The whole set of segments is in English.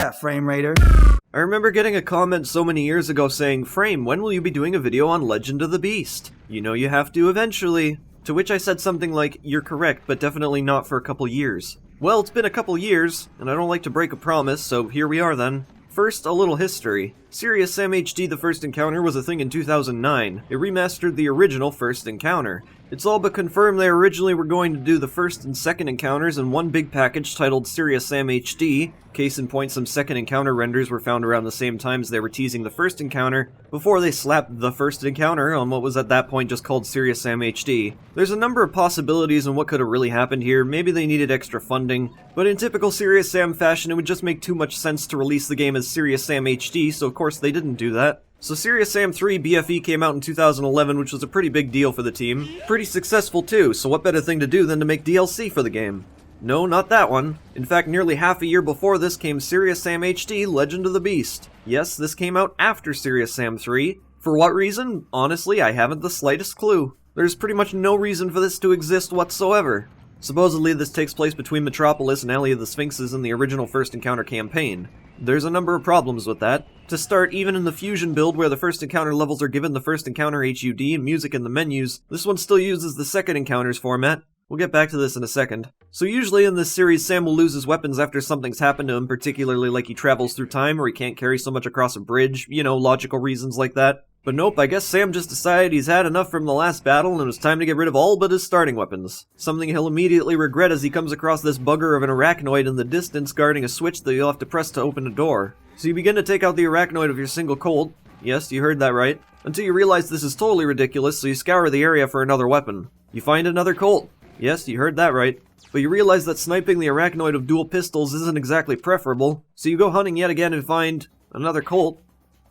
Yeah, Frame Raider. I remember getting a comment so many years ago saying, "Frame, when will you be doing a video on Legend of the Beast? You know you have to eventually." To which I said something like, "You're correct, but definitely not for a couple years." Well, it's been a couple years, and I don't like to break a promise, so here we are then. First, a little history. Serious Sam HD The First Encounter was a thing in 2009. It remastered the original First Encounter. It's all but confirmed they originally were going to do the first and second encounters in one big package titled Serious Sam HD. Case in point, some second encounter renders were found around the same time as they were teasing the first encounter, before they slapped the first encounter on what was at that point just called Serious Sam HD. There's a number of possibilities on what could have really happened here. Maybe they needed extra funding, but in typical Serious Sam fashion, it would just make too much sense to release the game as Serious Sam HD, so of course they didn't do that. So Serious Sam 3 BFE came out in 2011, which was a pretty big deal for the team. Pretty successful too, so what better thing to do than to make DLC for the game? No, not that one. In fact, nearly half a year before this came Serious Sam HD Legend of the Beast. Yes, this came out after Serious Sam 3. For what reason? Honestly, I haven't the slightest clue. There's pretty much no reason for this to exist whatsoever. Supposedly this takes place between Metropolis and Alley of the Sphinxes in the original First Encounter campaign. There's a number of problems with that. To start, even in the Fusion build where the First Encounter levels are given the First Encounter HUD and music in the menus, this one still uses the Second Encounters format. We'll get back to this in a second. So usually in this series, Sam will lose his weapons after something's happened to him, particularly like he travels through time or he can't carry so much across a bridge, you know, logical reasons like that. But nope, I guess Sam just decided he's had enough from the last battle and it was time to get rid of all but his starting weapons. Something he'll immediately regret as he comes across this bugger of an arachnoid in the distance guarding a switch that you'll have to press to open a door. So you begin to take out the arachnoid of your single Colt. Yes, you heard that right. Until you realize this is totally ridiculous, so you scour the area for another weapon. You find another Colt. Yes, you heard that right. But you realize that sniping the arachnoid of dual pistols isn't exactly preferable, so you go hunting yet again and find another Colt.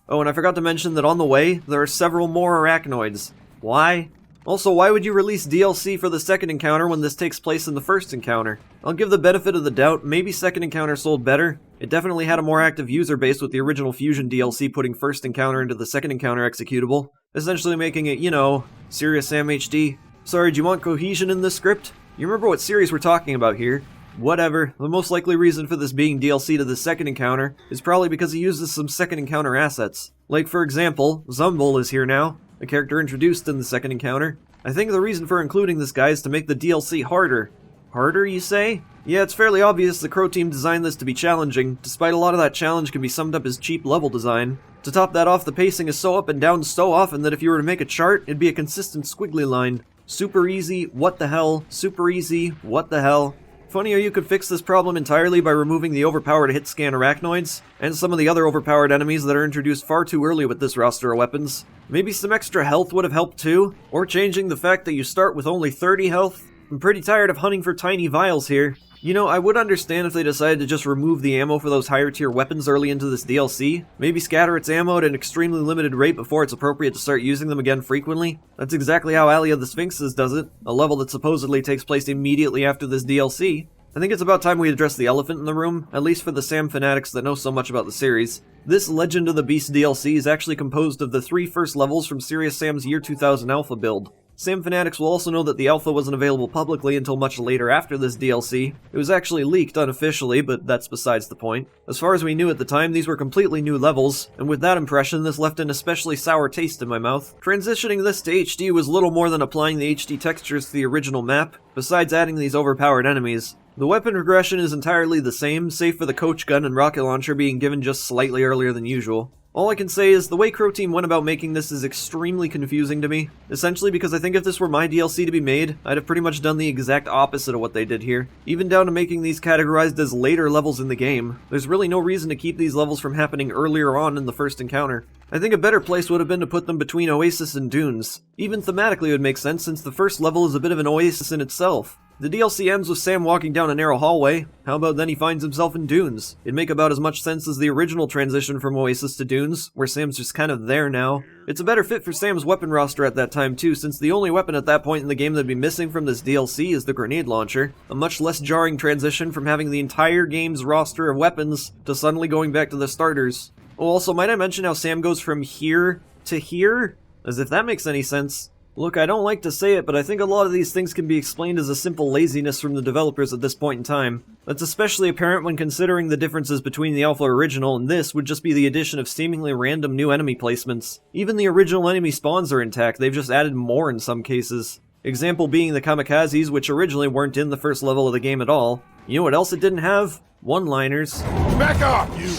Oh, and I forgot to mention that on the way, there are several more arachnoids. Why? Also, why would you release DLC for the second encounter when this takes place in the first encounter? I'll give the benefit of the doubt, maybe second encounter sold better. It definitely had a more active user base with the original Fusion DLC putting first encounter into the second encounter executable, essentially making it, you know, Serious Sam HD. Sorry, do you want cohesion in this script? You remember what series we're talking about here. Whatever, the most likely reason for this being DLC to the second encounter is probably because he uses some second encounter assets. Like for example, Zumble is here now, a character introduced in the second encounter. I think the reason for including this guy is to make the DLC harder. Harder, you say? Yeah, it's fairly obvious the Crow team designed this to be challenging, despite a lot of that challenge can be summed up as cheap level design. To top that off, the pacing is so up and down so often that if you were to make a chart, it'd be a consistent squiggly line. Super easy, what the hell, super easy, what the hell. Funnier, you could fix this problem entirely by removing the overpowered hit scan arachnoids, and some of the other overpowered enemies that are introduced far too early with this roster of weapons. Maybe some extra health would have helped too, or changing the fact that you start with only 30 health. I'm pretty tired of hunting for tiny vials here. You know, I would understand if they decided to just remove the ammo for those higher tier weapons early into this DLC. Maybe scatter its ammo at an extremely limited rate before it's appropriate to start using them again frequently. That's exactly how Alley of the Sphinxes does it, a level that supposedly takes place immediately after this DLC. I think it's about time we address the elephant in the room, at least for the Sam fanatics that know so much about the series. This Legend of the Beast DLC is actually composed of the 3 first levels from Serious Sam's Year 2000 Alpha build. Sam fanatics will also know that the alpha wasn't available publicly until much later after this DLC. It was actually leaked unofficially, but that's besides the point. As far as we knew at the time, these were completely new levels, and with that impression, this left an especially sour taste in my mouth. Transitioning this to HD was little more than applying the HD textures to the original map, besides adding these overpowered enemies. The weapon progression is entirely the same, save for the coach gun and rocket launcher being given just slightly earlier than usual. All I can say is the way Crow Team went about making this is extremely confusing to me, essentially because I think if this were my DLC to be made, I'd have pretty much done the exact opposite of what they did here, even down to making these categorized as later levels in the game. There's really no reason to keep these levels from happening earlier on in the first encounter. I think a better place would have been to put them between Oasis and Dunes. Even thematically it would make sense since the first level is a bit of an oasis in itself. The DLC ends with Sam walking down a narrow hallway. How about then he finds himself in Dunes? It'd make about as much sense as the original transition from Oasis to Dunes, where Sam's just kind of there now. It's a better fit for Sam's weapon roster at that time too, since the only weapon at that point in the game that'd be missing from this DLC is the grenade launcher. A much less jarring transition from having the entire game's roster of weapons to suddenly going back to the starters. Oh, also, might I mention how Sam goes from here to here? As if that makes any sense. Look, I don't like to say it, but I think a lot of these things can be explained as a simple laziness from the developers at this point in time. That's especially apparent when considering the differences between the Alpha original and this would just be the addition of seemingly random new enemy placements. Even the original enemy spawns are intact, they've just added more in some cases. Example being the kamikazes, which originally weren't in the first level of the game at all. You know what else it didn't have? One-liners. Back off, you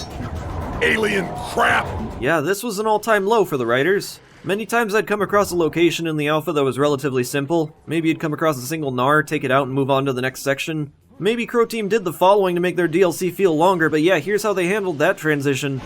alien crap! Yeah, this was an all-time low for the writers. Many times I'd come across a location in the alpha that was relatively simple. Maybe you'd come across a single Gnar, take it out and move on to the next section. Maybe Croteam did the following to make their DLC feel longer, but yeah, here's how they handled that transition.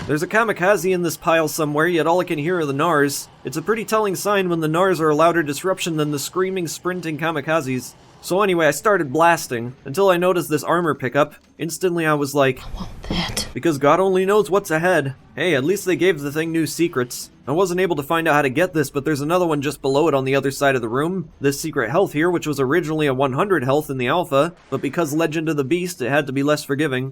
There's a kamikaze in this pile somewhere, yet all I can hear are the Gnars. It's a pretty telling sign when the Gnars are a louder disruption than the screaming, sprinting kamikazes. So anyway, I started blasting, until I noticed this armor pickup. Instantly I was like, I want that. Because God only knows what's ahead. Hey, at least they gave the thing new secrets. I wasn't able to find out how to get this, but there's another one just below it on the other side of the room. This secret health here, which was originally a 100 health in the alpha, but because Legend of the Beast, it had to be less forgiving.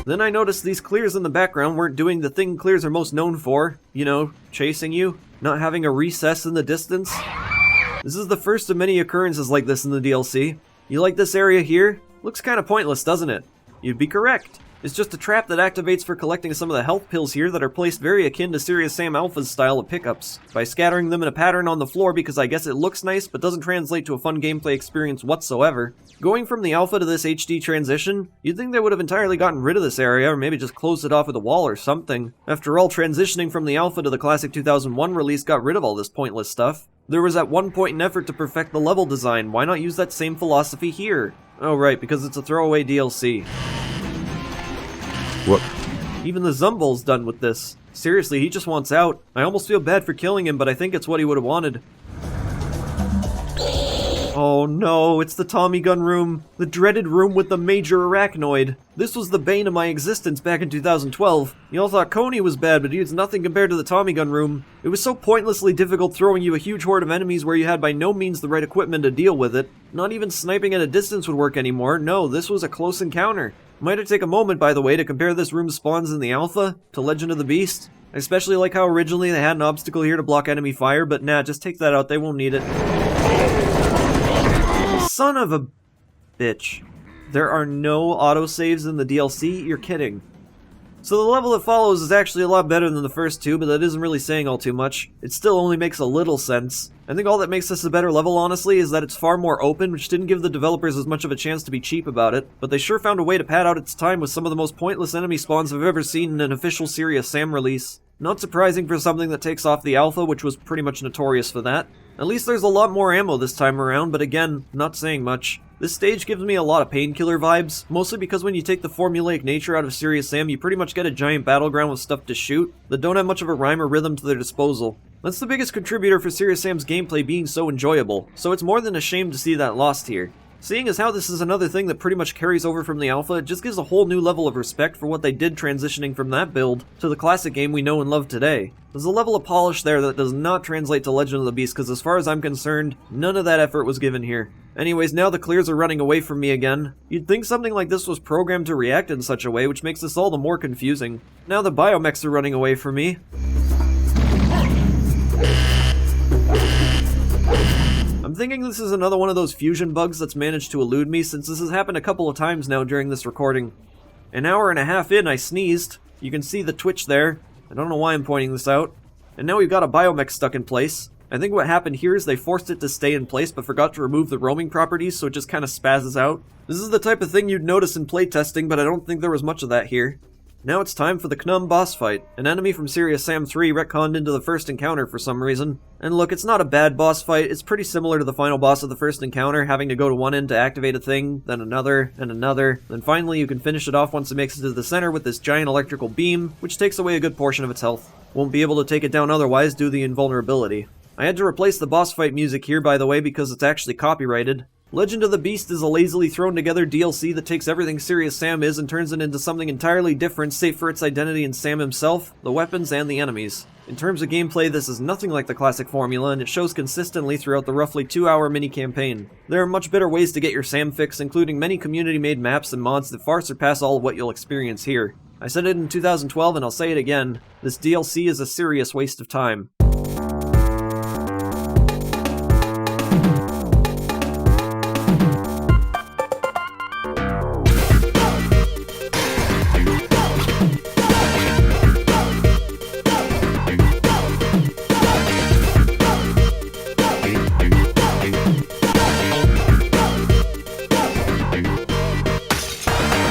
Then I noticed these clears in the background weren't doing the thing clears are most known for. You know, chasing you, not having a recess in the distance. This is the first of many occurrences like this in the DLC. You like this area here? Looks kinda pointless, doesn't it? You'd be correct. It's just a trap that activates for collecting some of the health pills here that are placed very akin to Serious Sam Alpha's style of pickups, by scattering them in a pattern on the floor because I guess it looks nice but doesn't translate to a fun gameplay experience whatsoever. Going from the alpha to this HD transition, you'd think they would have entirely gotten rid of this area or maybe just closed it off with a wall or something. After all, transitioning from the alpha to the classic 2001 release got rid of all this pointless stuff. There was at one point an effort to perfect the level design, why not use that same philosophy here? Oh right, because it's a throwaway DLC. What? Even the Zumbol's done with this. Seriously, he just wants out. I almost feel bad for killing him, but I think it's what he would have wanted. Oh no, it's the Tommy gun room. The dreaded room with the major arachnoid. This was the bane of my existence back in 2012. You all thought Coney was bad, but he was nothing compared to the Tommy gun room. It was so pointlessly difficult throwing you a huge horde of enemies where you had by no means the right equipment to deal with it. Not even sniping at a distance would work anymore. No, this was a close encounter. Might I take a moment, by the way, to compare this room's spawns in the alpha to Legend of the Beast? I especially like how originally they had an obstacle here to block enemy fire, but nah, just take that out, they won't need it. Son of a bitch. There are no autosaves in the DLC? You're kidding. So the level that follows is actually a lot better than the first two, but that isn't really saying all too much. It still only makes a little sense. I think all that makes this a better level, honestly, is that it's far more open, which didn't give the developers as much of a chance to be cheap about it, but they sure found a way to pad out its time with some of the most pointless enemy spawns I've ever seen in an official Serious Sam release. Not surprising for something that takes off the alpha, which was pretty much notorious for that. At least there's a lot more ammo this time around, but again, not saying much. This stage gives me a lot of Painkiller vibes, mostly because when you take the formulaic nature out of Serious Sam, you pretty much get a giant battleground with stuff to shoot that don't have much of a rhyme or rhythm to their disposal. That's the biggest contributor for Serious Sam's gameplay being so enjoyable, so it's more than a shame to see that lost here. Seeing as how this is another thing that pretty much carries over from the alpha, it just gives a whole new level of respect for what they did transitioning from that build to the classic game we know and love today. There's a level of polish there that does not translate to Legend of the Beast, because as far as I'm concerned, none of that effort was given here. Anyways, now the clears are running away from me again. You'd think something like this was programmed to react in such a way, which makes this all the more confusing. Now the biomechs are running away from me. I'm thinking this is another one of those fusion bugs that's managed to elude me, since this has happened a couple of times now during this recording. An hour and a half in, I sneezed. You can see the twitch there. I don't know why I'm pointing this out. And now we've got a biomech stuck in place. I think what happened here is they forced it to stay in place but forgot to remove the roaming properties, so it just kind of spazzes out. This is the type of thing you'd notice in playtesting, but I don't think there was much of that here. Now it's time for the Knum boss fight, an enemy from Serious Sam 3 retconned into the first encounter for some reason. And look, it's not a bad boss fight, it's pretty similar to the final boss of the first encounter, having to go to one end to activate a thing, then another, and another. Then finally you can finish it off once it makes it to the center with this giant electrical beam, which takes away a good portion of its health. Won't be able to take it down otherwise due to the invulnerability. I had to replace the boss fight music here, by the way, because it's actually copyrighted. Legend of the Beast is a lazily thrown together DLC that takes everything Serious Sam is and turns it into something entirely different save for its identity in Sam himself, the weapons, and the enemies. In terms of gameplay, this is nothing like the classic formula, and it shows consistently throughout the roughly 2-hour mini-campaign. There are much better ways to get your Sam fix, including many community-made maps and mods that far surpass all of what you'll experience here. I said it in 2012 and I'll say it again, this DLC is a serious waste of time.